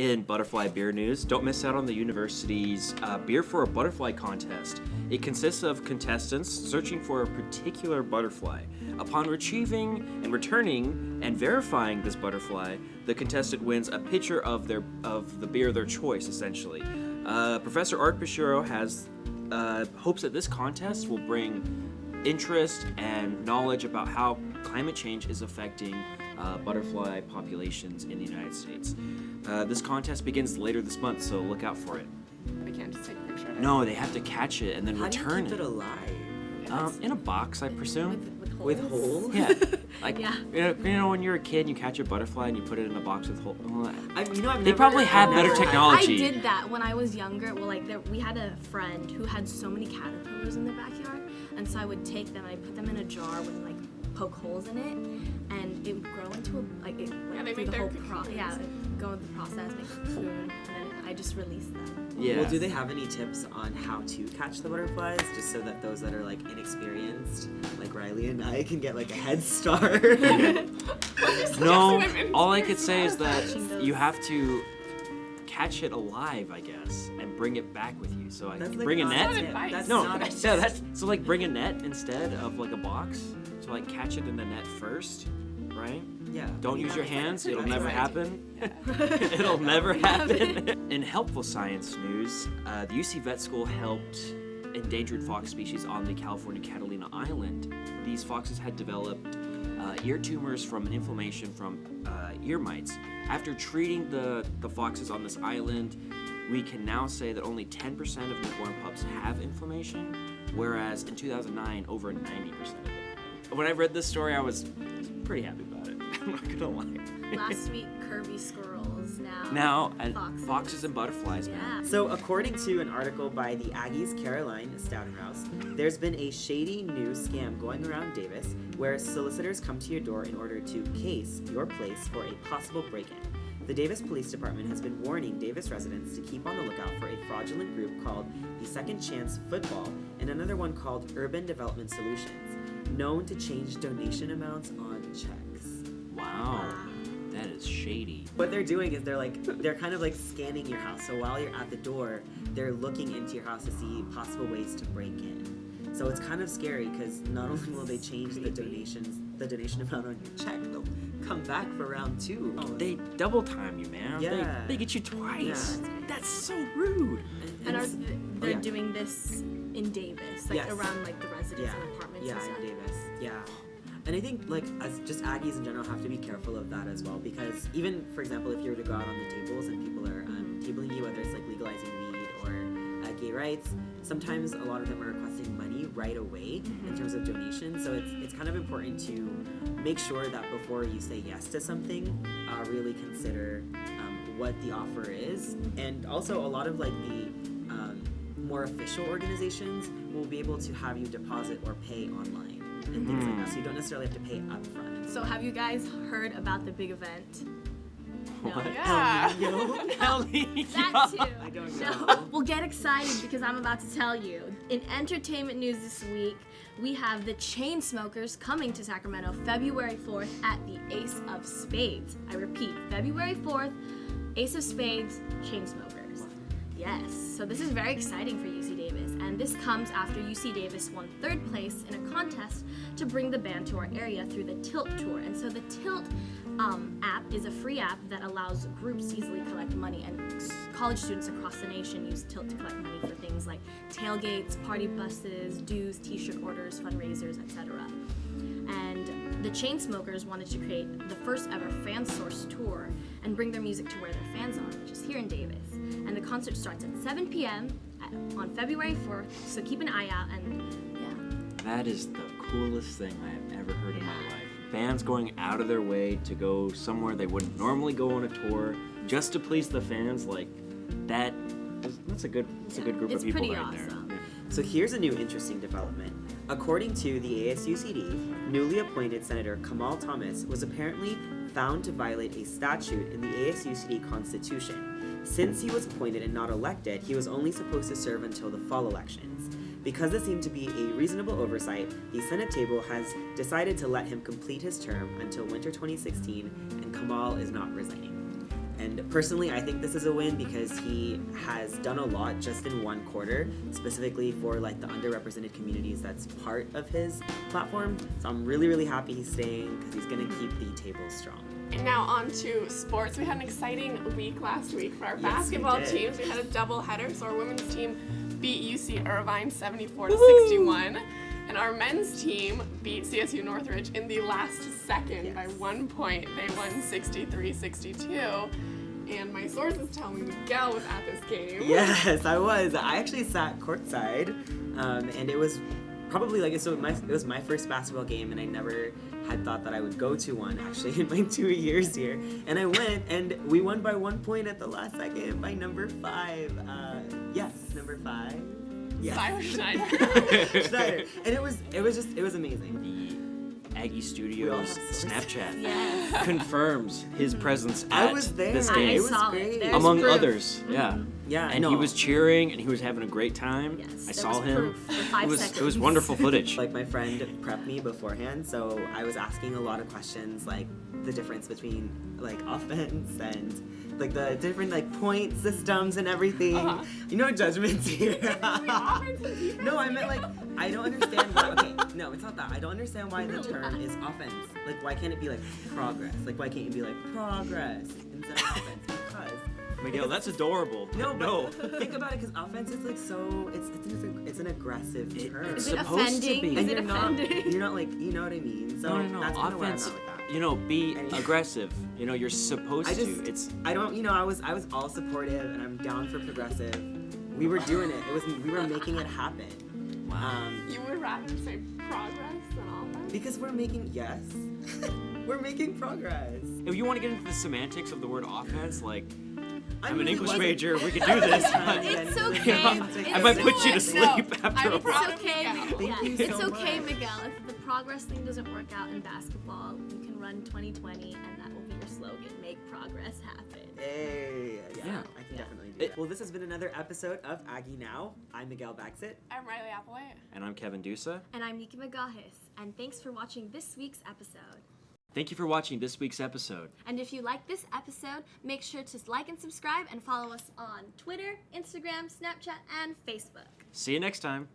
In butterfly beer news, don't miss out on the university's Beer for a Butterfly contest. It consists of contestants searching for a particular butterfly. Upon retrieving and returning and verifying this butterfly, the contestant wins a pitcher of the beer of their choice, essentially. Professor Art Bashiro has hopes that this contest will bring interest and knowledge about how climate change is affecting butterfly populations in the United States. This contest begins later this month, so look out for it. We can't just take a picture of it. No, they have to catch it and then return How do you keep it alive? in a box, I presume. With holes? Yeah, like Yeah. you know when you're a kid, and you catch a butterfly and you put it in a box with holes. I've They probably have better I technology. did that when I was younger. Well, we had a friend who had so many caterpillars in the backyard, and so I would take them and I put them in a jar with poke holes in it, and it would grow into they through make the their whole cocoons. go through the process, make a cocoon, and then I just release them. Yeah. Well, do they have any tips on how to catch the butterflies, just so that those that are inexperienced, like Riley and I, can get a head start? No, all I could say is that Catching those. you have to catch it alive, I guess, and bring it back with you. So I That's bring a not net. That's tip. advice. That's No, not a yeah, tip. that's so bring a net instead of a box. So catch it in the net first, right? Yeah. Don't use your hands. It'll That's never right. happen. It'll never happen. In helpful science news, the UC Vet School helped endangered fox species on the California Catalina Island. These foxes had developed ear tumors from an inflammation from ear mites. After treating the foxes on this island, we can now say that only 10% of newborn pups have inflammation, whereas in 2009, over 90% of it. When I read this story, I was pretty happy about it. I'm not gonna lie. Last week, curvy squirrels. Now, foxes. and butterflies, man. Yeah. So, according to an article by the Aggies Caroline Stoutenhouse, there's been a shady new scam going around Davis where solicitors come to your door in order to case your place for a possible break-in. The Davis Police Department has been warning Davis residents to keep on the lookout for a fraudulent group called the Second Chance Football and another one called Urban Development Solutions, known to change donation amounts on checks. Wow, that is shady. What they're doing is they're kind of scanning your house. So while you're at the door, they're looking into your house to see possible ways to break in. So it's kind of scary because not only will they change the donation amount on your check, they'll come back for round two. They double time you, man. Yeah. They get you twice. Yeah. That's so rude. And they're yeah. doing this in Davis, Yes. around the residents Yeah. and apartments Yeah, and stuff. in Davis. Yeah. And I think as just Aggies in general have to be careful of that as well, because even, for example, if you were to go out on the tables and people are tabling you, whether it's legalizing weed or gay rights, sometimes a lot of them are requesting money right away in terms of donations. So it's kind of important to make sure that before you say yes to something, really consider what the offer is. And also a lot of the more official organizations will be able to have you deposit or pay online and things like that. So you don't necessarily have to pay upfront. So have you guys heard about the big event? No. What? Yeah. That too. I don't No. know. Well, get excited because I'm about to tell you. In entertainment news this week, we have the Chainsmokers coming to Sacramento February 4th at the Ace of Spades. I repeat, February 4th, Ace of Spades, Chainsmokers. Yes, so this is very exciting for UC Davis, and this comes after UC Davis won 3rd place in a contest to bring the band to our area through the Tilt Tour. And so the Tilt app is a free app that allows groups to easily collect money, and college students across the nation use Tilt to collect money for things like tailgates, party buses, dues, t-shirt orders, fundraisers, etc. And the Chainsmokers wanted to create the first ever fan source tour and bring their music to where their fans are, which is here in Davis. And the concert starts at 7 p.m. On February 4th, so keep an eye out. And yeah, That is the coolest thing I have ever heard in my life. Bands going out of their way to go somewhere they wouldn't normally go on a tour just to please the fans. That's a good group it's of people pretty right awesome. there. So here's a new interesting development. According to the ASUCD, newly appointed Senator Kamal Thomas was apparently found to violate a statute in the ASUCD Constitution. Since he was appointed and not elected, he was only supposed to serve until the fall elections. Because it seemed to be a reasonable oversight, the Senate table has decided to let him complete his term until winter 2016, and Kamal is not resigning. And personally, I think this is a win because he has done a lot just in one quarter, specifically for like the underrepresented communities that's part of his platform. So I'm really, really happy he's staying because he's gonna keep the table strong. And now on to sports. We had an exciting week last week for our Yes, basketball we did. teams. We had a double header, so our women's team beat UC Irvine 74-61. And our men's team beat CSU Northridge in the last second by 1 point. They won 63-62. And my sources tell me Miguel was at this game. Yes, I was. I actually sat courtside, and it was probably like it was my first basketball game, and I never had thought that I would go to one actually in my 2 years here. And I went, and we won by 1 point at the last second by number 5. Yes, number 5. Yes. Tyler Schneider. Schneider. And it was amazing. The Aggie We all Studios have sources. Snapchat Yes. confirms his presence I at was there. this I game, It was saw great. it. There's among proof. others. Yeah. Yeah, And he was cheering and he was having a great time. Yes, I there saw was him. proof for 5 It was seconds. wonderful footage. Like my friend prepped me beforehand, so I was asking a lot of questions, like the difference between like offense and like the different like point systems and everything. Uh-huh. You know, judgments here. offense and defense? No, I meant like I don't understand why. Okay, no, it's not that. I don't understand why the term is offense. Like, why can't it be like progress? Like, why can't you be like progress instead of offense? Because Miguel, that's adorable. no, think about it, because offense is like so. It's an aggressive term. It's Is it supposed to offending? be. Is And it you're offending? not like, you know what I mean. So No. that's kind of where I'm Offense. at with that. Be Anyway. aggressive. You're supposed I to. just, It's I don't, I was all supportive, and I'm down for progressive. We were doing it. We were making it happen. You would rather say progress than offense? Because we're making, yes, we're making progress. if you want to get into the semantics of the word offense, like I I'm an really English wasn't- major, we could do this. But It's Yeah, okay. I might put you to No, sleep after I'm a proud while. It's okay, Miguel. Miguel. Thank you It's so okay, much. Miguel. If the progress thing doesn't work out in basketball, you can run 2020, and that will be your slogan: "Make progress happen." Hey, yeah, I can Yeah. definitely do that. Well, this has been another episode of Aggie Now. I'm Miguel Baxit. I'm Riley Applewhite. And I'm Kevin Dusa. And I'm Nikki McGahis, and thanks for watching this week's episode. Thank you for watching this week's episode. And if you like this episode, make sure to like and subscribe and follow us on Twitter, Instagram, Snapchat, and Facebook. See you next time.